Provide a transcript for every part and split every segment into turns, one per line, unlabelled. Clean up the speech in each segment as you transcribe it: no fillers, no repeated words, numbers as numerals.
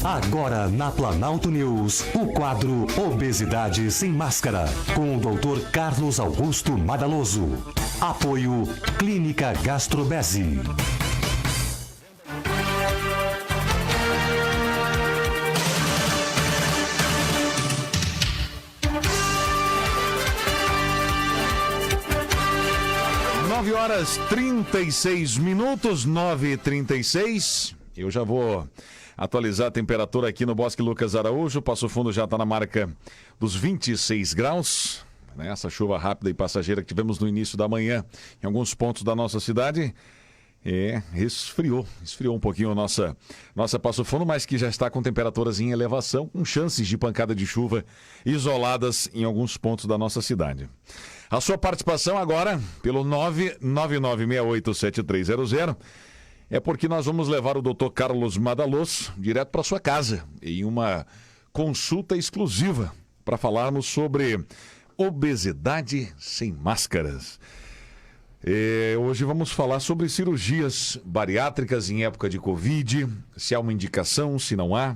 Agora na Planalto News, o quadro Obesidade Sem Máscara, com o Dr. Carlos Augusto Madaloso. Apoio Clínica Gastrobese.
Horas 36 minutos, 9h36. Eu já vou atualizar a temperatura aqui no Bosque Lucas Araújo. Passo Fundo já está na marca dos 26 graus. Essa chuva rápida e passageira que tivemos no início da manhã em alguns pontos da nossa cidade. Esfriou um pouquinho a nossa Passo Fundo, mas que já está com temperaturas em elevação, com chances de pancada de chuva isoladas em alguns pontos da nossa cidade. A sua participação agora pelo 999687300 é porque nós vamos levar o Dr. Carlos Madaloso direto para sua casa em uma consulta exclusiva para falarmos sobre obesidade sem máscaras. Hoje vamos falar sobre cirurgias bariátricas em época de Covid, se há uma indicação, se não há.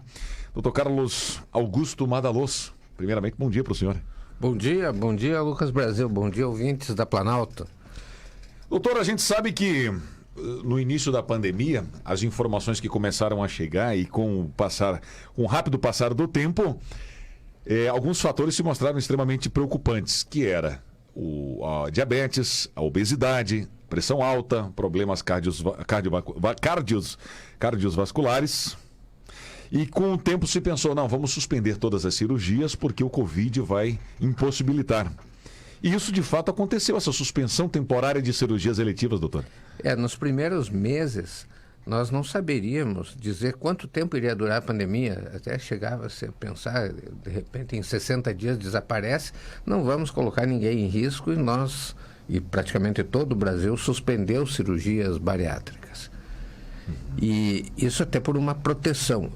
Dr. Carlos Augusto Madaloso, primeiramente, bom dia para o senhor.
Bom dia Lucas Brasil, bom dia ouvintes da Planalto.
Doutor, a gente sabe que no início da pandemia, as informações que começaram a chegar e com o rápido passar do tempo, alguns fatores se mostraram extremamente preocupantes, que era a diabetes, a obesidade, pressão alta, problemas cardiovasculares. E com o tempo se pensou, não, vamos suspender todas as cirurgias porque o Covid vai impossibilitar. E isso de fato aconteceu, essa suspensão temporária de cirurgias eletivas, doutor?
Nos primeiros meses nós não saberíamos dizer quanto tempo iria durar a pandemia. Até chegava a pensar, de repente em 60 dias desaparece, não vamos colocar ninguém em risco, e praticamente todo o Brasil suspendeu cirurgias bariátricas. E isso até por uma proteção.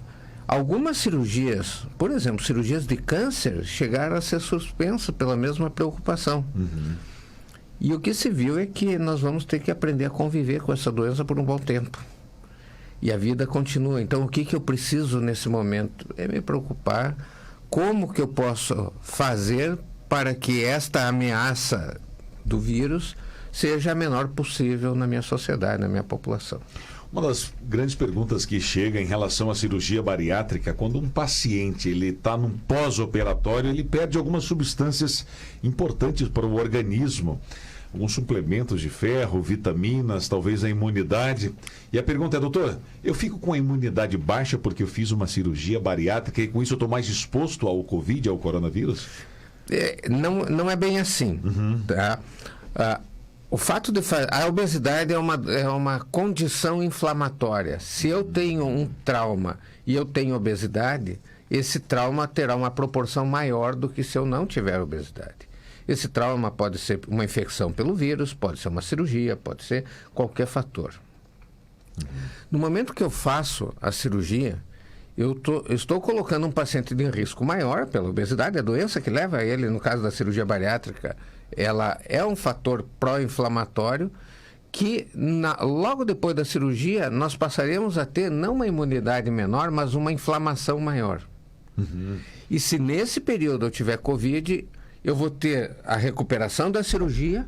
Algumas cirurgias, por exemplo, cirurgias de câncer, chegaram a ser suspensas pela mesma preocupação. E o que se viu é que nós vamos ter que aprender a conviver com essa doença por um bom tempo. E a vida continua. Então, o que eu preciso nesse momento? É me preocupar como que eu posso fazer para que esta ameaça do vírus seja a menor possível na minha sociedade, na minha população.
Uma das grandes perguntas que chega em relação à cirurgia bariátrica, quando um paciente está num pós-operatório, ele perde algumas substâncias importantes para o organismo, alguns suplementos de ferro, vitaminas, talvez a imunidade. E a pergunta é, doutor, eu fico com a imunidade baixa porque eu fiz uma cirurgia bariátrica e com isso eu estou mais exposto ao Covid, ao coronavírus?
Não é bem assim, tá? O fato de a obesidade é uma condição inflamatória. Se eu tenho um trauma e eu tenho obesidade, esse trauma terá uma proporção maior do que se eu não tiver obesidade. Esse trauma pode ser uma infecção pelo vírus, pode ser uma cirurgia, pode ser qualquer fator. No momento que eu faço a cirurgia, eu estou colocando um paciente de risco maior pela obesidade, a doença que leva a ele, no caso da cirurgia bariátrica, ela é um fator pró-inflamatório que logo depois da cirurgia nós passaremos a ter não uma imunidade menor, mas uma inflamação maior. E se nesse período eu tiver Covid, eu vou ter a recuperação da cirurgia,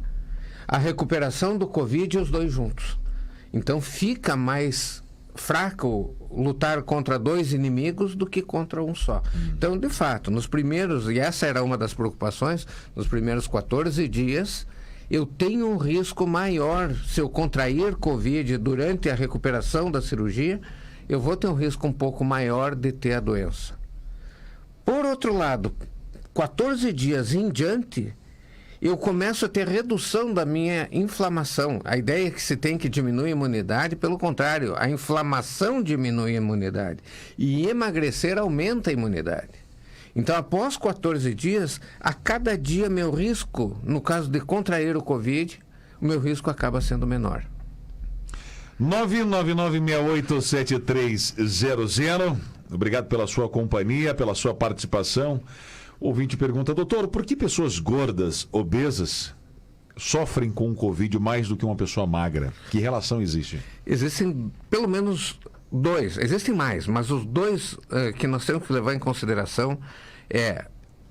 a recuperação do Covid e os dois juntos. Então fica mais fraco lutar contra dois inimigos do que contra um só. Então, de fato, nos primeiros, e essa era uma das preocupações, nos primeiros 14 dias, eu tenho um risco maior. Se eu contrair Covid durante a recuperação da cirurgia, eu vou ter um risco um pouco maior de ter a doença. Por outro lado, 14 dias em diante, eu começo a ter redução da minha inflamação. A ideia é que se tem que diminuir a imunidade, pelo contrário, a inflamação diminui a imunidade. E emagrecer aumenta a imunidade. Então, após 14 dias, a cada dia meu risco, no caso de contrair o Covid, o meu risco acaba sendo menor.
999687300. Obrigado pela sua companhia, pela sua participação. O ouvinte pergunta, doutor, por que pessoas gordas, obesas, sofrem com o Covid mais do que uma pessoa magra? Que relação existe?
Existem pelo menos dois, existem mais, mas os dois que nós temos que levar em consideração é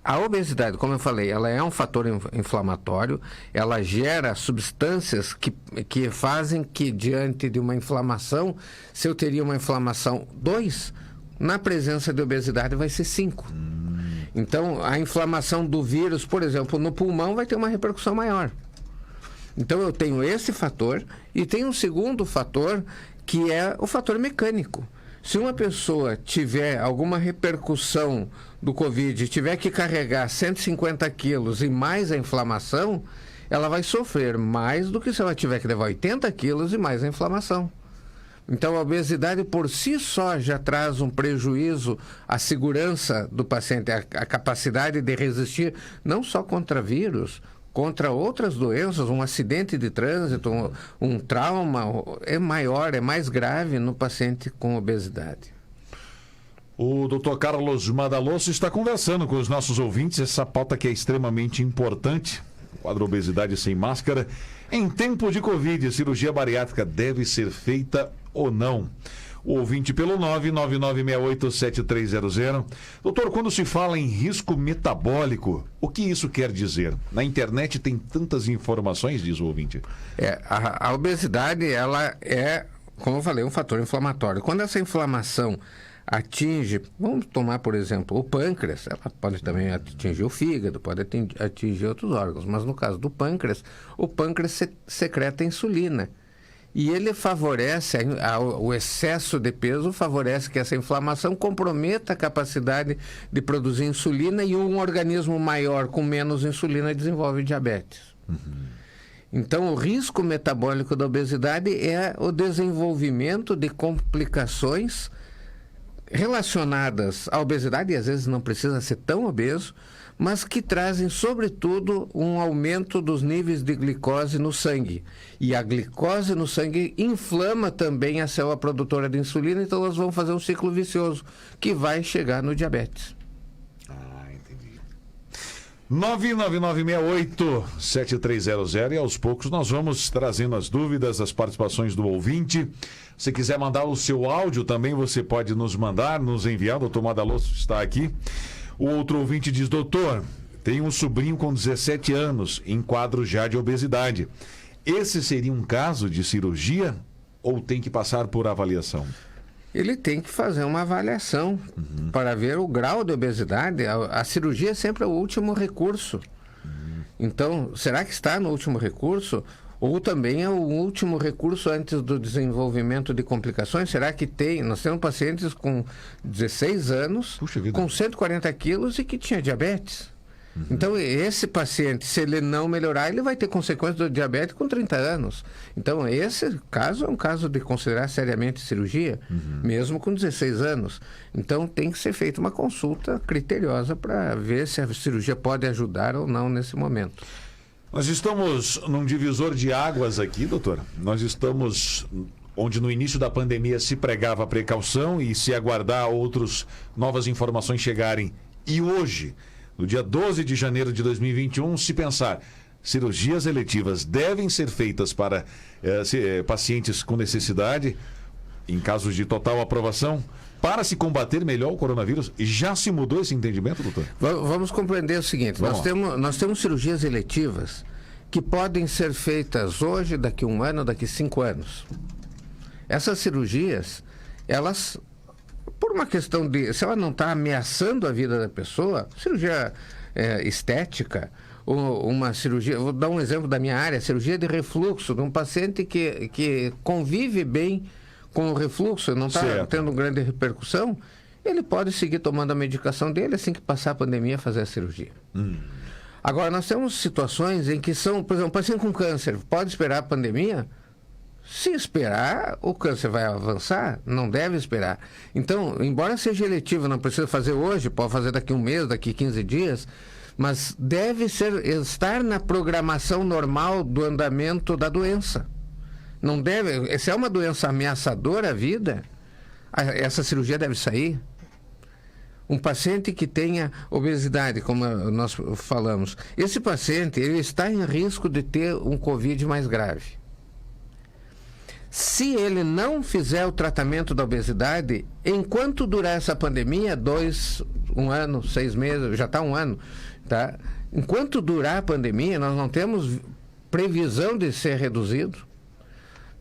a obesidade, como eu falei, ela é um fator inflamatório, ela gera substâncias que fazem que, diante de uma inflamação, se eu teria uma inflamação 2, na presença de obesidade vai ser 5. Então, a inflamação do vírus, por exemplo, no pulmão vai ter uma repercussão maior. Então, eu tenho esse fator e tem um segundo fator, que é o fator mecânico. Se uma pessoa tiver alguma repercussão do Covid, tiver que carregar 150 quilos e mais a inflamação, ela vai sofrer mais do que se ela tiver que levar 80 quilos e mais a inflamação. Então, a obesidade por si só já traz um prejuízo à segurança do paciente, a capacidade de resistir não só contra vírus, contra outras doenças, um acidente de trânsito, um trauma, é maior, é mais grave no paciente com obesidade.
O Dr. Carlos Madaloso está conversando com os nossos ouvintes, essa pauta que é extremamente importante, quadro obesidade sem máscara. Em tempo de Covid, cirurgia bariátrica deve ser feita ou não? O ouvinte pelo 999687300. Doutor, quando se fala em risco metabólico, o que isso quer dizer? Na internet tem tantas informações, diz o ouvinte.
A obesidade, ela é, como eu falei, um fator inflamatório. Quando essa inflamação atinge, vamos tomar, por exemplo, o pâncreas, ela pode também atingir o fígado, pode atingir outros órgãos, mas no caso do pâncreas, o pâncreas secreta insulina. E ele favorece, o excesso de peso favorece que essa inflamação comprometa a capacidade de produzir insulina, e um organismo maior com menos insulina desenvolve diabetes. Então, o risco metabólico da obesidade é o desenvolvimento de complicações relacionadas à obesidade, e às vezes não precisa ser tão obeso, mas que trazem, sobretudo, um aumento dos níveis de glicose no sangue. E a glicose no sangue inflama também a célula produtora de insulina, então nós vamos fazer um ciclo vicioso, que vai chegar no diabetes.
Entendi. 99968-7300, e aos poucos nós vamos trazendo as dúvidas, as participações do ouvinte. Se quiser mandar o seu áudio também, você pode nos mandar, nos enviar. O doutor Madaloso está aqui. O outro ouvinte diz: doutor, tenho um sobrinho com 17 anos em quadro já de obesidade. Esse seria um caso de cirurgia ou tem que passar por avaliação?
Ele tem que fazer uma avaliação para ver o grau de obesidade. A cirurgia é sempre o último recurso. Então, será que está no último recurso? Ou também é o último recurso antes do desenvolvimento de complicações? Será que tem? Nós temos pacientes com 16 anos, com 140 quilos e que tinha diabetes. Então, esse paciente, se ele não melhorar, ele vai ter consequências do diabetes com 30 anos. Então, esse caso é um caso de considerar seriamente cirurgia, mesmo com 16 anos. Então, tem que ser feita uma consulta criteriosa para ver se a cirurgia pode ajudar ou não nesse momento.
Nós estamos num divisor de águas aqui, doutor. Nós estamos onde no início da pandemia se pregava a precaução e se aguardar novas informações chegarem. E hoje, no dia 12 de janeiro de 2021, se pensar, cirurgias eletivas devem ser feitas para pacientes com necessidade, em casos de total aprovação, para se combater melhor o coronavírus. Já se mudou esse entendimento, doutor?
Vamos compreender o seguinte: nós temos cirurgias eletivas que podem ser feitas hoje, daqui a 1 ano, daqui a 5 anos. Essas cirurgias, elas, por uma questão de, se ela não está ameaçando a vida da pessoa, cirurgia estética, ou uma cirurgia, vou dar um exemplo da minha área, cirurgia de refluxo, de um paciente que convive bem com o refluxo, não está tendo grande repercussão, ele pode seguir tomando a medicação dele, assim que passar a pandemia, fazer a cirurgia. Agora, nós temos situações em que são, por exemplo, paciente com câncer, pode esperar a pandemia? Se esperar, o câncer vai avançar? Não deve esperar. Então, embora seja eletivo, não precisa fazer hoje, pode fazer daqui a 1 mês, daqui a 15 dias, mas deve estar na programação normal do andamento da doença. Não deve, se é uma doença ameaçadora à vida, essa cirurgia deve sair. Um paciente que tenha obesidade, como nós falamos, esse paciente ele está em risco de ter um Covid mais grave. Se ele não fizer o tratamento da obesidade, enquanto durar essa pandemia, 1 ano, 6 meses, já está 1 ano, tá? Enquanto durar a pandemia, nós não temos previsão de ser reduzido,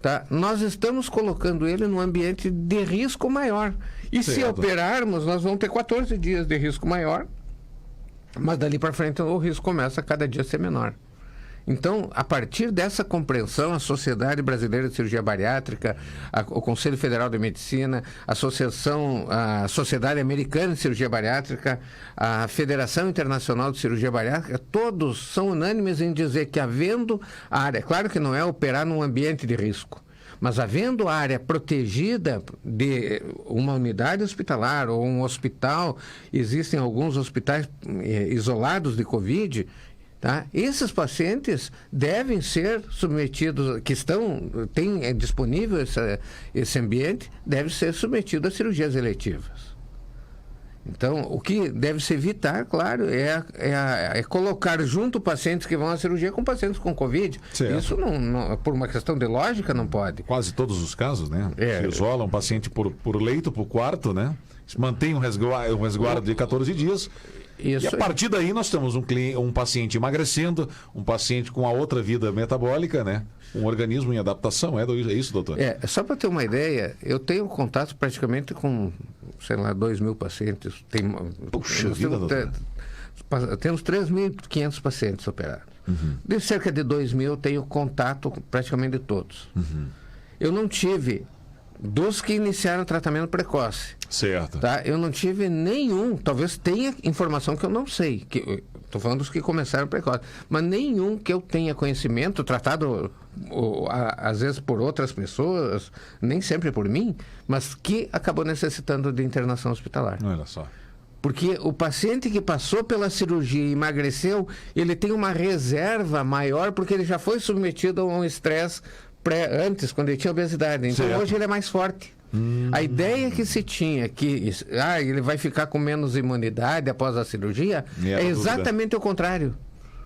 tá? Nós estamos colocando ele num ambiente de risco maior. E se operarmos, nós vamos ter 14 dias de risco maior, mas dali para frente o risco começa a cada dia a ser menor. Então, a partir dessa compreensão, a Sociedade Brasileira de Cirurgia Bariátrica, o Conselho Federal de Medicina, a Sociedade Americana de Cirurgia Bariátrica, a Federação Internacional de Cirurgia Bariátrica, todos são unânimes em dizer que, havendo área, claro que não é operar num ambiente de risco, mas havendo área protegida de uma unidade hospitalar ou um hospital, existem alguns hospitais isolados de Covid, tá? Esses pacientes devem ser submetidos, tem disponível esse ambiente, deve ser submetido a cirurgias eletivas. Então, o que deve se evitar, claro, é colocar junto pacientes que vão à cirurgia com pacientes com Covid.
Certo.
Isso, não, por uma questão de lógica, não pode.
Quase todos os casos, né? Se isola um paciente por leito, por quarto, né? Se mantém um resguardo de 14 dias.
Isso.
E a partir daí nós temos um paciente emagrecendo, um paciente com a outra vida metabólica, né? Um organismo em adaptação, é isso, doutor?
Só para ter uma ideia, eu tenho contato praticamente com, 2.000 pacientes.
Puxa vida, doutor.
Temos 3.500 pacientes operados.
Uhum.
De cerca de 2.000 eu tenho contato com praticamente de todos.
Uhum.
Eu não tive, dos que iniciaram tratamento precoce,
certo.
Tá? Eu não tive nenhum, talvez tenha informação que eu não sei, estou falando dos que começaram precoce, mas nenhum que eu tenha conhecimento, tratado às vezes por outras pessoas, nem sempre por mim, mas que acabou necessitando de internação hospitalar.
Olha só.
Porque o paciente que passou pela cirurgia e emagreceu, ele tem uma reserva maior porque ele já foi submetido a um estresse antes, quando ele tinha obesidade. Então,
certo.
Hoje ele é mais forte. A ideia que se tinha que ele vai ficar com menos imunidade após a cirurgia é exatamente o contrário.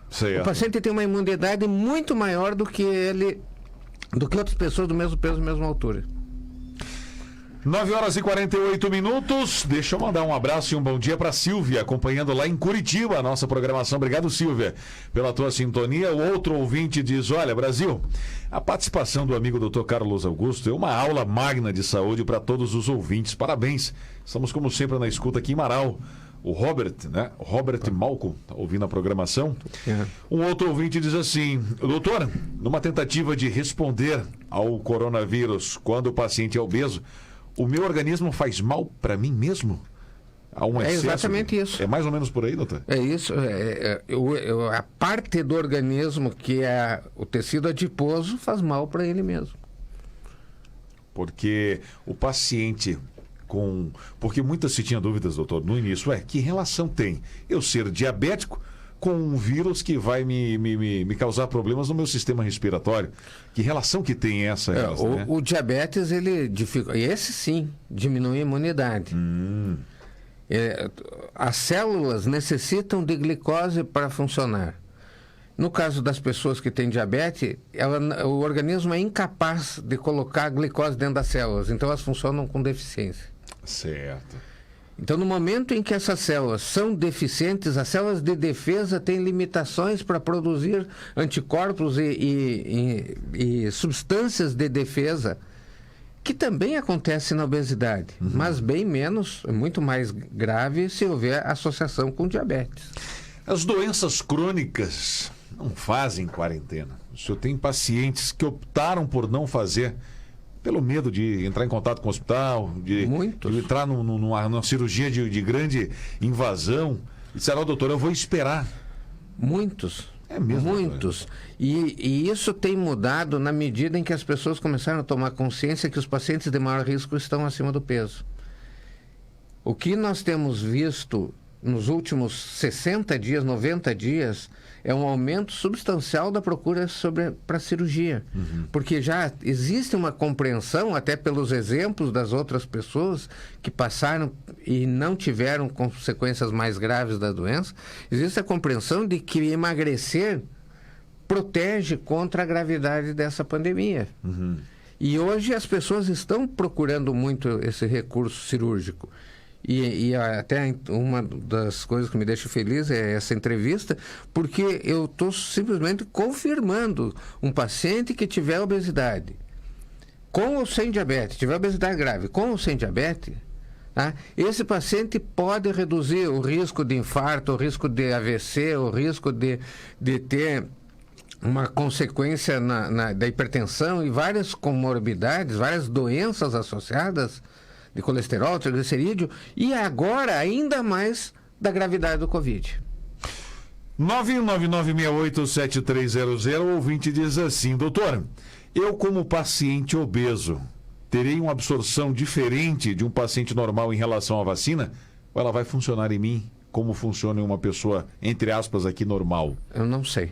Certo.
O paciente tem uma imunidade muito maior do que outras pessoas do mesmo peso, mesma altura.
9h48. Deixa eu mandar um abraço e um bom dia para Silvia, acompanhando lá em Curitiba a nossa programação. Obrigado, Silvia, pela tua sintonia. O outro ouvinte diz: olha, Brasil, a participação do amigo Dr. Carlos Augusto é uma aula magna de saúde para todos os ouvintes. Parabéns. Estamos, como sempre, na escuta aqui em Marau. O Robert, né? Robert Malcolm, tá ouvindo a programação. Um outro ouvinte diz assim: doutor, numa tentativa de responder ao coronavírus quando o paciente é obeso, o meu organismo faz mal para mim mesmo? Há um excesso?
É exatamente isso.
É mais ou menos por aí, doutor?
É isso. A parte do organismo que é o tecido adiposo faz mal para ele mesmo.
Porque o paciente Porque muitas se tinham dúvidas, doutor, no início. Que relação tem eu ser diabético com um vírus que vai me causar problemas no meu sistema respiratório? Que relação que tem essa? Né?
O diabetes, esse sim, diminui a imunidade. As células necessitam de glicose para funcionar. No caso das pessoas que têm diabetes, o organismo é incapaz de colocar glicose dentro das células, então elas funcionam com deficiência.
Certo.
Então, no momento em que essas células são deficientes, as células de defesa têm limitações para produzir anticorpos e substâncias de defesa, que também acontece na obesidade, mas bem menos, muito mais grave se houver associação com diabetes.
As doenças crônicas não fazem quarentena. O senhor tem pacientes que optaram por não fazer pelo medo de entrar em contato com o hospital, de entrar numa cirurgia de grande invasão. E disseram: doutor, eu vou esperar.
Muitos.
É mesmo?
Muitos. E isso tem mudado na medida em que as pessoas começaram a tomar consciência que os pacientes de maior risco estão acima do peso. O que nós temos visto nos últimos 60 dias, 90 dias, é um aumento substancial da procura para cirurgia. Porque já existe uma compreensão, até pelos exemplos das outras pessoas que passaram e não tiveram consequências mais graves da doença, existe a compreensão de que emagrecer protege contra a gravidade dessa pandemia. E hoje as pessoas estão procurando muito esse recurso cirúrgico. E até uma das coisas que me deixa feliz é essa entrevista, porque eu estou simplesmente confirmando um paciente que tiver obesidade, com ou sem diabetes, tiver obesidade grave, com ou sem diabetes, tá? Esse paciente pode reduzir o risco de infarto, o risco de AVC, o risco de ter uma consequência da hipertensão e várias comorbidades, várias doenças associadas de colesterol, triglicerídeo, e agora ainda mais da gravidade do Covid.
999687300, o ouvinte diz assim: doutor, eu como paciente obeso, terei uma absorção diferente de um paciente normal em relação à vacina? Ou ela vai funcionar em mim como funciona em uma pessoa, entre aspas, aqui normal?
Eu não sei.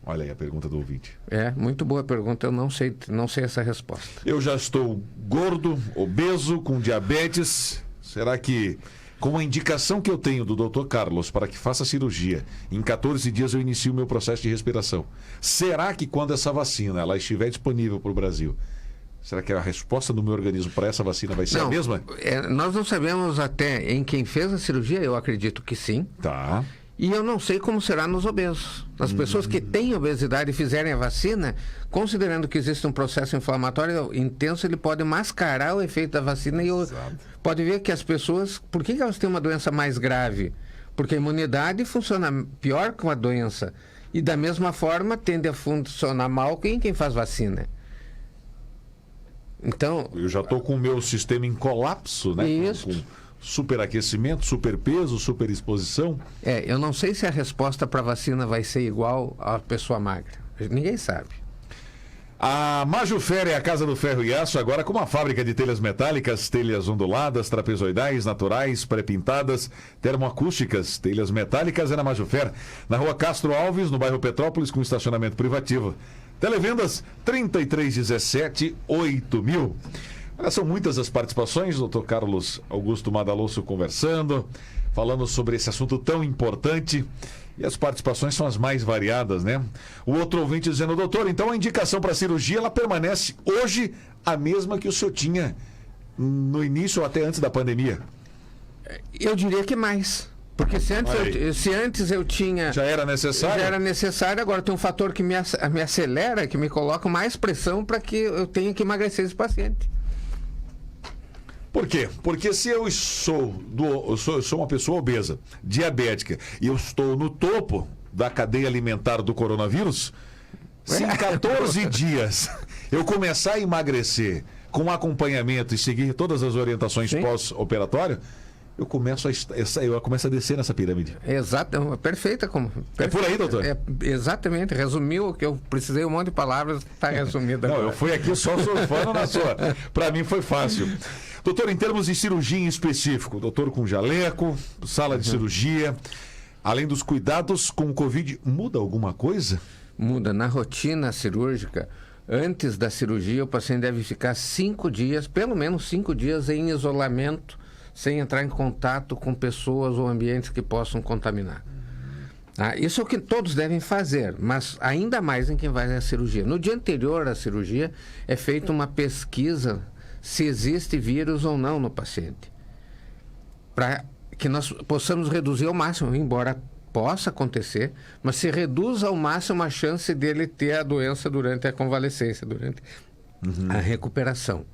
Olha aí a pergunta do ouvinte.
É, muito boa pergunta, eu não sei essa resposta.
Eu já estou gordo, obeso, com diabetes. Será que, com a indicação que eu tenho do Dr. Carlos para que faça cirurgia, em 14 dias eu inicio o meu processo de respiração? Será que quando essa vacina ela estiver disponível para o Brasil, será que a resposta do meu organismo para essa vacina vai ser a mesma?
Nós não sabemos até em quem fez a cirurgia, eu acredito que sim.
Tá.
E eu não sei como será nos obesos. Nas pessoas que têm obesidade e fizerem a vacina, considerando que existe um processo inflamatório intenso, ele pode mascarar o efeito da vacina e pode ver que as pessoas... Por que elas têm uma doença mais grave? Porque a imunidade funciona pior com a doença. E da mesma forma tende a funcionar mal em quem faz vacina. Então...
Eu já estou com o meu sistema em colapso, né?
Isso.
Com superaquecimento, superpeso, superexposição.
Eu não sei se a resposta para a vacina vai ser igual à pessoa magra. Ninguém sabe.
A Majufera é a Casa do Ferro e Aço, agora com uma fábrica de telhas metálicas, telhas onduladas, trapezoidais, naturais, pré-pintadas, termoacústicas, telhas metálicas é na Majufera, na Rua Castro Alves, no bairro Petrópolis, com estacionamento privativo. Televendas 3317-8000. São muitas as participações, doutor Carlos Augusto Madaloso conversando, falando sobre esse assunto tão importante. E as participações são as mais variadas, né? O outro ouvinte dizendo: doutor, então a indicação para cirurgia, ela permanece hoje a mesma que o senhor tinha no início ou até antes da pandemia?
Eu diria que mais. Porque se antes eu tinha...
Já era necessário?
Já era necessário, agora tem um fator que me acelera, que me coloca mais pressão para que eu tenha que emagrecer esse paciente.
Por quê? Porque se eu sou uma pessoa obesa, diabética, e eu estou no topo da cadeia alimentar do coronavírus, se em 14 dias eu começar a emagrecer com acompanhamento e seguir todas as orientações pós-operatório, eu começo a descer nessa pirâmide.
Exato, perfeita.
É por aí, doutor?
Exatamente, resumiu o que eu precisei, um monte de palavras, está resumido agora.
Não, eu fui aqui só surfando na sua. Para mim foi fácil. Doutor, em termos de cirurgia em específico, doutor com jaleco, sala de cirurgia, além dos cuidados com o Covid, muda alguma coisa?
Muda. Na rotina cirúrgica, antes da cirurgia, o paciente deve ficar 5 dias, pelo menos 5 dias em isolamento, sem entrar em contato com pessoas ou ambientes que possam contaminar. Isso é o que todos devem fazer, mas ainda mais em quem vai à cirurgia. No dia anterior à cirurgia, é feita uma pesquisa se existe vírus ou não no paciente, para que nós possamos reduzir ao máximo, embora possa acontecer, mas se reduz ao máximo a chance dele ter a doença durante a convalescência, durante a recuperação.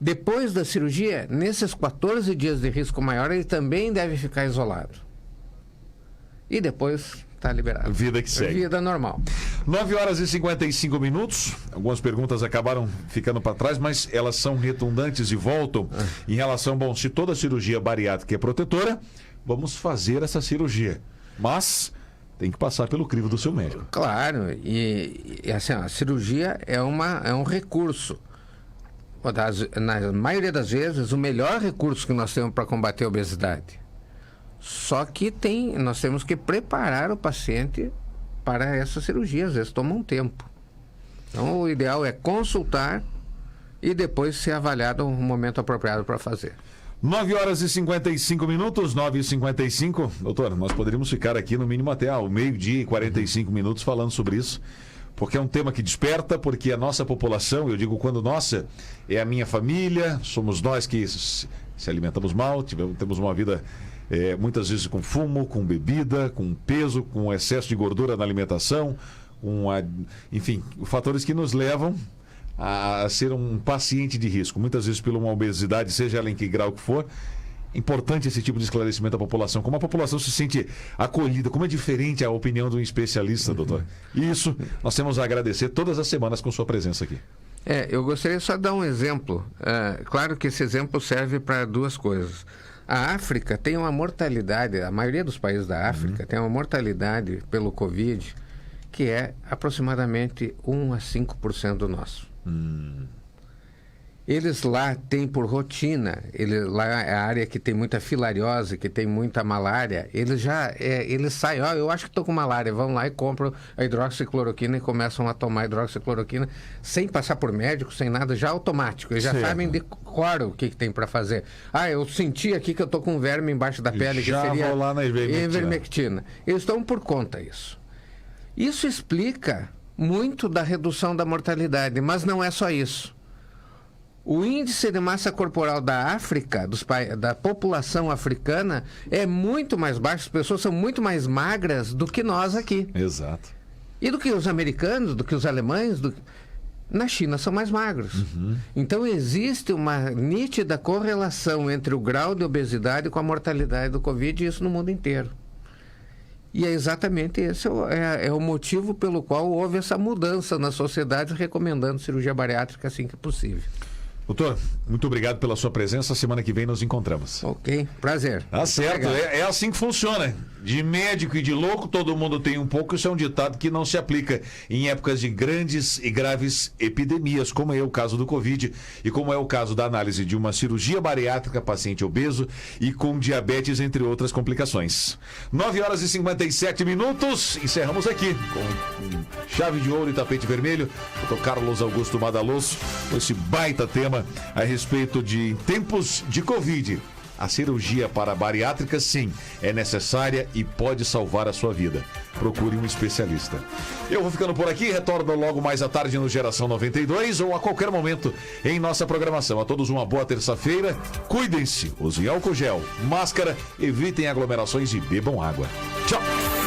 Depois da cirurgia, nesses 14 dias de risco maior, ele também deve ficar isolado. E depois está liberado.
Vida que segue.
Vida normal.
9h55. Algumas perguntas acabaram ficando para trás, mas elas são redundantes e voltam em relação, se toda cirurgia bariátrica é protetora, vamos fazer essa cirurgia. Mas tem que passar pelo crivo do seu médico.
Claro. E assim, a cirurgia é um recurso. Na maioria das vezes, o melhor recurso que nós temos para combater a obesidade. Só que nós temos que preparar o paciente para essa cirurgia, às vezes toma um tempo. Então, o ideal é consultar e depois ser avaliado o momento apropriado para fazer.
9h55, 9h55. Doutor, nós poderíamos ficar aqui no mínimo até o meio-dia e 45 minutos falando sobre isso, porque é um tema que desperta, porque a nossa população, eu digo quando nossa, é a minha família, somos nós que se alimentamos mal, temos uma vida muitas vezes com fumo, com bebida, com peso, com excesso de gordura na alimentação, enfim, fatores que nos levam a ser um paciente de risco, muitas vezes por uma obesidade, seja ela em que grau que for. Importante esse tipo de esclarecimento à população, como a população se sente acolhida, como é diferente a opinião de um especialista, doutor. E isso nós temos a agradecer todas as semanas com sua presença aqui.
Eu gostaria só de dar um exemplo. Claro que esse exemplo serve para duas coisas. A África tem uma mortalidade, a maioria dos países da África tem uma mortalidade pelo Covid que é aproximadamente 1 a 5% do nosso. Eles lá têm por rotina, lá é a área que tem muita filariose, que tem muita malária, eles saem, eu acho que estou com malária, vão lá e compram a hidroxicloroquina e começam a tomar hidroxicloroquina sem passar por médico, sem nada, já automático. Eles já sabem de cor o que tem para fazer. Eu senti aqui que eu estou com um verme embaixo da pele,
já
que seria
vou lá na
ivermectina. Eles estão por conta disso. Isso explica muito da redução da mortalidade, mas não é só isso. O índice de massa corporal da África, da população africana, é muito mais baixo. As pessoas são muito mais magras do que nós aqui.
Exato.
E do que os americanos, do que os alemães. Na China são mais magros. Então existe uma nítida correlação entre o grau de obesidade com a mortalidade do Covid, e isso no mundo inteiro. E é exatamente esse o motivo pelo qual houve essa mudança na sociedade, recomendando cirurgia bariátrica assim que possível.
Doutor, muito obrigado pela sua presença. Semana que vem nos encontramos.
Ok, prazer.
Tá certo, é assim que funciona. De médico e de louco, todo mundo tem um pouco. Isso é um ditado que não se aplica em épocas de grandes e graves epidemias, como é o caso do Covid e como é o caso da análise de uma cirurgia bariátrica, paciente obeso e com diabetes, entre outras complicações. 9h57. Encerramos aqui com chave de ouro e tapete vermelho. Dr. Carlos Augusto Madaloso, com esse baita tema a respeito de tempos de Covid. A cirurgia para bariátrica, sim, é necessária e pode salvar a sua vida. Procure um especialista. Eu vou ficando por aqui, retorno logo mais à tarde no Geração 92 ou a qualquer momento em nossa programação. A todos uma boa terça-feira. Cuidem-se, usem álcool gel, máscara, evitem aglomerações e bebam água. Tchau!